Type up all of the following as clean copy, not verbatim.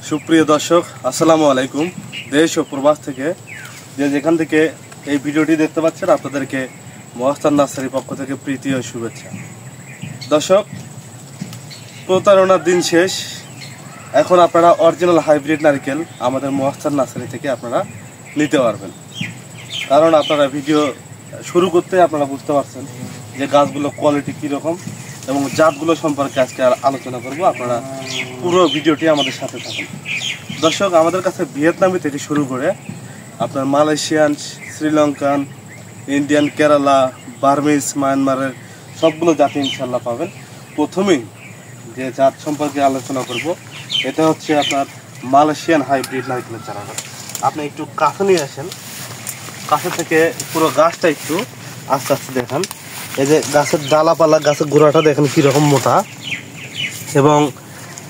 সুপ্রিয় দর্শক, আসসালামু আলাইকুম। দেশ ও প্রবাস থেকে যেখান থেকে এই ভিডিওটি দেখতে পাচ্ছেন, আপনাদেরকে মহাস্থান নার্সারির পক্ষ থেকে প্রীতি ও শুভেচ্ছা। দর্শক, প্রতারণার দিন শেষ। এখন আপনারা অরিজিনাল হাইব্রিড নারকেল আমাদের মহাস্থান নার্সারি থেকে আপনারা নিতে পারবেন। কারণ আপনারা ভিডিও শুরু করতে আপনারা বুঝতে পারছেন যে গাছগুলো কোয়ালিটি কীরকম এবং জাতগুলো সম্পর্কে আজকে আলোচনা করব। আপনারা পুরো ভিডিওটি আমাদের সাথে থাকুন। দর্শক, আমাদের কাছে ভিয়েতনামি থেকে শুরু করে আপনার Malaysian, Sri Lankan, Indian, Kerala, Burmese, মায়ানমারের সবগুলো জাতি ইনশাল্লাহ পাবেন। প্রথমেই যে জাত সম্পর্কে আলোচনা করব, এটা হচ্ছে আপনার মালয়েশিয়ান হাইব্রিড নারকেলের চারা। আপনি একটু কাছে নিয়ে আসেন, কাছে থেকে পুরো গাছটা একটু আস্তে আস্তে দেখান। এই যে গাছের ডালাপালা, গাছের গোড়াটা দেখেন কীরকম মোটা, এবং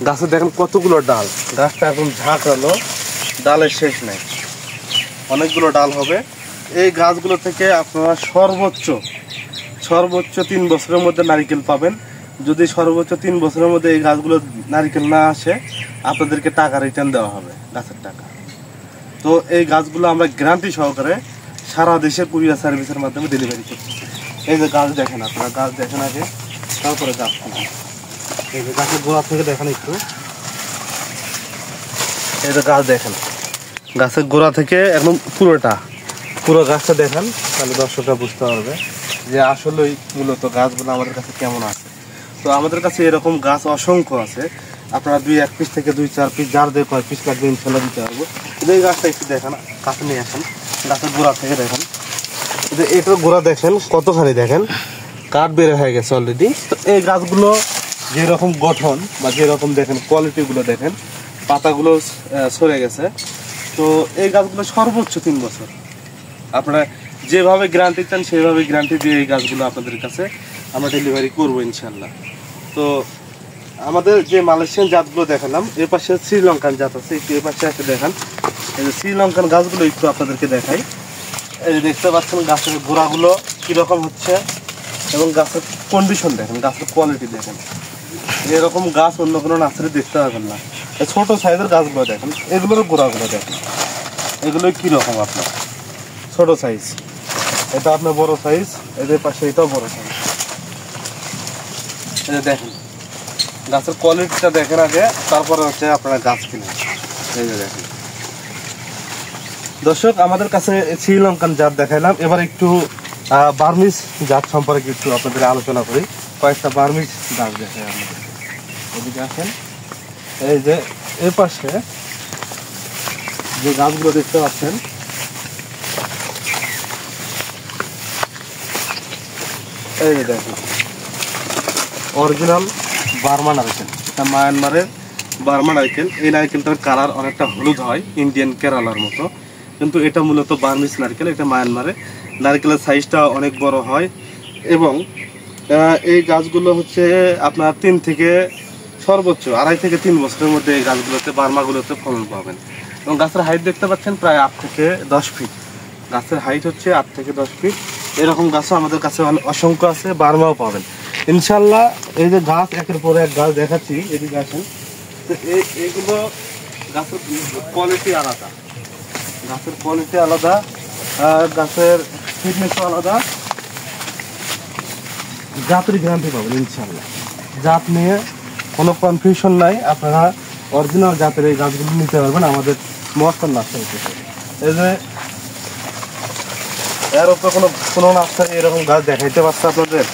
গাছে দেখেন কতগুলো ডাল। গাছটা এখন ঝাঁকড়ালো, ডালের শেষ নেই, অনেকগুলো ডাল হবে। এই গাছগুলো থেকে আপনারা সর্বোচ্চ 3 বছরের মধ্যে নারিকেল পাবেন। যদি সর্বোচ্চ 3 বছরের মধ্যে এই গাছগুলো নারিকেল না আসে, আপনাদেরকে টাকা রিটার্ন দেওয়া হবে, গাছের টাকা। তো এই গাছগুলো আমরা গ্যারান্টি সহকারে সারা দেশের কুরিয়ার সার্ভিসের মাধ্যমে ডেলিভারি করছি। এই যে গাছ দেখেন, আপনারা গাছ দেখেন আগে, তারপরে গাছ কিনেন। এই যে গাছের গোড়া থেকে দেখেন একটু, এই যে গাছ দেখেন, গাছের গোড়া থেকে একদম পুরো গাছটা দেখেন, তাহলে দর্শকরা বুঝতে পারবে যে আসলেই মূলত গাছগুলো আমাদের কাছে কেমন আছে। তো আমাদের কাছে এরকম গাছ অসংখ্য আছে। আপনারা 2-1 পিস থেকে 2-4 পিস, যার দিয়ে কয় পিস লাগবে ইনশাল্লাহ দিতে পারবো। এই গাছটা একটু দেখেন, কাছে নিয়ে আসেন, গাছের গোড়া থেকে দেখেন। এটার গোড়া দেখেন কতখানি, দেখেন কাঠ বের হয়ে গেছে অলরেডি। তো এই গাছগুলো যেরকম গঠন বা যেরকম দেখেন কোয়ালিটিগুলো দেখেন, পাতাগুলো সরে গেছে। তো এই গাছগুলো সর্বোচ্চ 3 বছর আপনারা যেভাবে গ্যারান্টি চান সেভাবে গ্যারান্টি দিয়ে এই গাছগুলো আপনাদের কাছে আমরা ডেলিভারি করবো ইনশাল্লাহ। তো আমাদের যে মালয়েশিয়ান জাতগুলো দেখালাম, এর পাশে শ্রীলঙ্কান জাত আছে, একটু এর পাশে এসে দেখেন। এই যে শ্রীলঙ্কান গাছগুলো একটু আপনাদেরকে দেখাই। এই যে দেখতে পাচ্ছেন গাছের গোড়াগুলো কীরকম হচ্ছে এবং গাছের কন্ডিশন দেখেন, গাছের কোয়ালিটি দেখেন। এরকম গাছ অন্য কোনো নার্সারি দেখতে পাবেন না। ছোটো সাইজের গাছগুলো দেখেন, এগুলোর গোড়াগুলো দেখেন, এগুলো কীরকম আপনার ছোটো সাইজ, এটা আপনার বড় সাইজ, এদের পাশে এটাও বড় সাইজ। এটা দেখেন, গাছের কোয়ালিটিটা দেখেন আগে, তারপরে হচ্ছে আপনারা গাছ কিনেন। এই যে দেখেন দর্শক, আমাদের কাছে শ্রীলঙ্কান জাত দেখাইলাম। এবার একটু বার্মিজ জাত সম্পর্কে একটু আপনাদের আলোচনা করি। কয়েকটা বার্মিজ গাছ দেখাই আপনাদের। এদিকে আসেন, এই যে এর পাশে যে গাছগুলো দেখতে পাচ্ছেন, এই যে দেখেন অরিজিনাল বার্মা নারকেল। এটা মায়ানমারের বার্মা নারকেল। এই নারকেলটার কালার অনেকটা হলুদ হয়, ইন্ডিয়ান কেরালার মতো, কিন্তু এটা মূলত বার্মিজ নারকেল। এটা মায়ানমারে নারকেলের সাইজটা অনেক বড় হয়, এবং এই গাছগুলো হচ্ছে আপনার 3 থেকে সর্বোচ্চ 2.5 থেকে 3 বছরের মধ্যে এই গাছগুলোতে, বার্মাগুলোতে ফলন পাবেন। এবং গাছের হাইট দেখতে পাচ্ছেন প্রায় 8 থেকে 10 ফিট। গাছের হাইট হচ্ছে 8 থেকে 10 ফিট। এরকম গাছও আমাদের কাছে অসংখ্য আছে, বার্মাও পাবেন ইনশাল্লাহ। এই যে গাছ একের পর এক গাছ দেখাচ্ছি, এদিকে আসেন। তো এইগুলো গাছের কোয়ালিটি আলাদা, গাছের কোয়ালিটি আলাদা, গাছের ফিটনেসও আলাদা, জাতের গ্যারান্টি পাবেন ইনশাল্লাহ। জাত নিয়ে কোনো কনফিউশন নাই, আপনারা অরিজিনাল জাতের এই গাছগুলো নিতে পারবেন আমাদের মহাস্থান নার্সারি থেকে। এই যে এর উপরে কোনো নার্সারি এরকম গাছ দেখাইতে পারছে আপনাদের।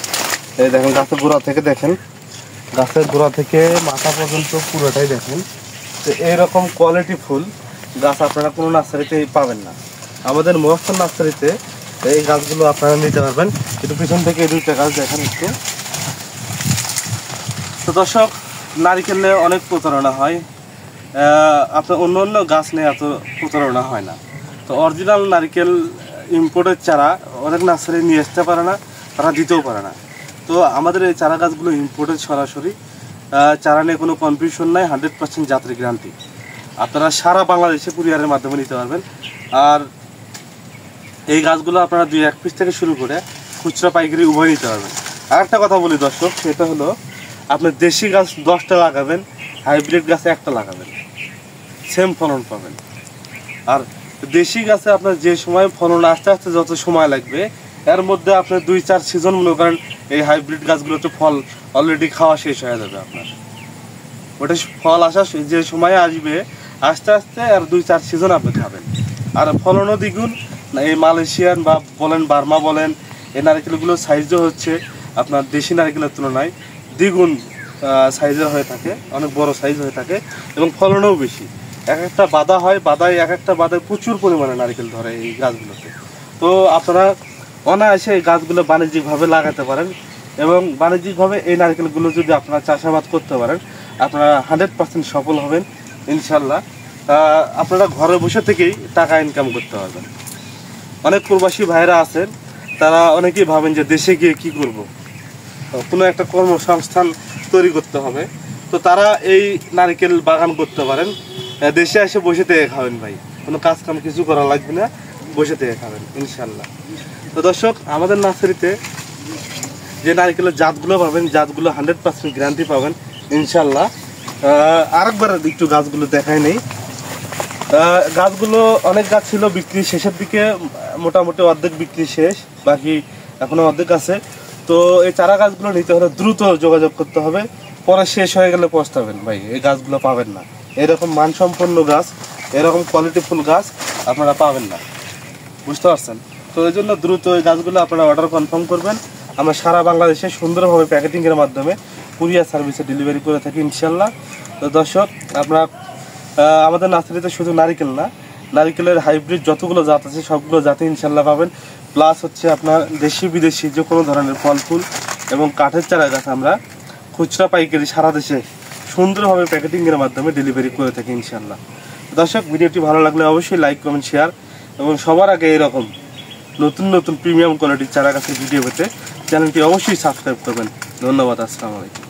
এই দেখেন, গাছের গোড়া থেকে দেখেন, গাছের গোড়া থেকে মাথা পর্যন্ত পুরোটাই দেখেন। তো এইরকম কোয়ালিটি ফুল গাছ আপনারা কোনো নার্সারিতেই পাবেন না। আমাদের মহাস্থান নার্সারিতে এই গাছগুলো আপনারা নিতে পারবেন। একটু পিছন থেকে এই 2টা গাছ দেখেন একটু। তো দর্শক, নারিকেল নিয়ে অনেক প্রতারণা হয়, আপনার অন্য অন্য গাছ নিয়ে এত প্রতারণা হয় না। তো অরিজিনাল নারিকেল ইম্পোর্টের চারা অনেক নার্সারি নিয়ে আসতে পারে না, তারা দিতেও পারে না। তো আমাদের এই চারা গাছগুলো ইম্পোর্টেড সরাসরি, চারা নিয়ে কোনো কনফিউশন নাই, 100% জাতের গ্যারান্টি। আপনারা সারা বাংলাদেশে কুরিয়ারের মাধ্যমে নিতে পারবেন। আর এই গাছগুলো আপনারা 2-1 পিস থেকে শুরু করে খুচরা পাইকারি উভয় নিতে পারবেন। আর একটা কথা বলি দর্শক, সেটা হলো আপনার দেশি গাছ 10টা লাগাবেন, হাইব্রিড গাছ 1টা লাগাবেন। সেম ফলন পাবেন। আর দেশি গাছে আপনার যে সময় ফলন আস্তে আস্তে যত সময় লাগবে, এর মধ্যে আপনার 2-4 সিজন মনে করেন এই হাইব্রিড গাছগুলোতে ফল অলরেডি খাওয়া শেষ হয়ে যাবে আপনার। ওটা ফল আসা যে সময় আসবে আস্তে আস্তে আর 2-4 সিজন আপনি খাবেন। আর ফলনও দ্বিগুণ। এই মালয়েশিয়ান বা বলেন বার্মা বলেন, এই নারকেলগুলোর সাইজও হচ্ছে আপনার দেশি নারকেলের তুলনায় দ্বিগুণ সাইজের হয়ে থাকে, অনেক বড় সাইজ হয়ে থাকে এবং ফলনও বেশি। এক একটা বাদা হয়, বাদায় এক একটা বাদায় প্রচুর পরিমাণে নারকেল ধরে এই গাছগুলোতে। তো আপনারা অনায়াসে এই গাছগুলো বাণিজ্যিকভাবে লাগাতে পারেন এবং বাণিজ্যিকভাবে এই নারকেলগুলো যদি আপনারা চাষাবাদ করতে পারেন, আপনারা 100% সফল হবেন ইনশাল্লাহ। আপনারা ঘরে বসে থেকেই টাকা ইনকাম করতে পারবেন। অনেক প্রবাসী ভাইরা আছেন, তারা অনেকেই ভাবেন যে দেশে গিয়ে কি করব, কোনো একটা কর্মসংস্থান তৈরি করতে হবে। তো তারা এই নারকেল বাগান করতে পারেন, দেশে এসে বসে থেকে খাবেন ভাই, কোনো কাজ কাম কিছু করা লাগবে না, বসে থেকে খাবেন ইনশাল্লাহ। তো দর্শক, আমাদের নার্সারিতে যে নারকেলের জাতগুলো পাবেন, জাতগুলো 100% গ্যারান্টি পাবেন ইনশাল্লাহ। আরেকবার একটু গাছগুলো দেখাই নেই। গাছগুলো অনেক গাছ ছিল, বিক্রি শেষের দিকে মোটামুটি অর্ধেক বিক্রি শেষ, বাকি এখনো অর্ধেক আছে। তো এই চারা গাছগুলো নিতে হলে দ্রুত যোগাযোগ করতে হবে, পরে শেষ হয়ে গেলে পস্তাবেন ভাই, এই গাছগুলো পাবেন না। এরকম মানসম্পন্ন গাছ, এরকম কোয়ালিটিফুল গাছ আপনারা পাবেন না, বুঝতে পারছেন? তো এই জন্য দ্রুত এই গাছগুলো আপনারা অর্ডার কনফার্ম করবেন। আমরা সারা বাংলাদেশে সুন্দরভাবে প্যাকেটিংয়ের মাধ্যমে কুরিয়ার সার্ভিসে ডেলিভারি করে থাকি ইনশাল্লাহ। তো দর্শক, আপনারা আমাদের নার্সারিতে শুধু নারিকেল না, নারিকেলের হাইব্রিড যতগুলো জাত আছে সবগুলো জাতে ইনশাল্লাহ পাবেন। প্লাস হচ্ছে আপনার দেশি বিদেশি যে কোনো ধরনের ফল ফুল এবং কাঠের চারা গাছ আমরা খুচরা পাইকারি সারা দেশে সুন্দরভাবে প্যাকেটিংয়ের মাধ্যমে ডেলিভারি করে থাকি ইনশাল্লাহ। দর্শক, ভিডিওটি ভালো লাগলে অবশ্যই লাইক কমেন্ট শেয়ার এবং সবার আগে এরকম নতুন নতুন প্রিমিয়াম কোয়ালিটির চারা গাছের ভিডিও পেতে চ্যানেলটি অবশ্যই সাবস্ক্রাইব করবেন। ধন্যবাদ। আসসালামু আলাইকুম।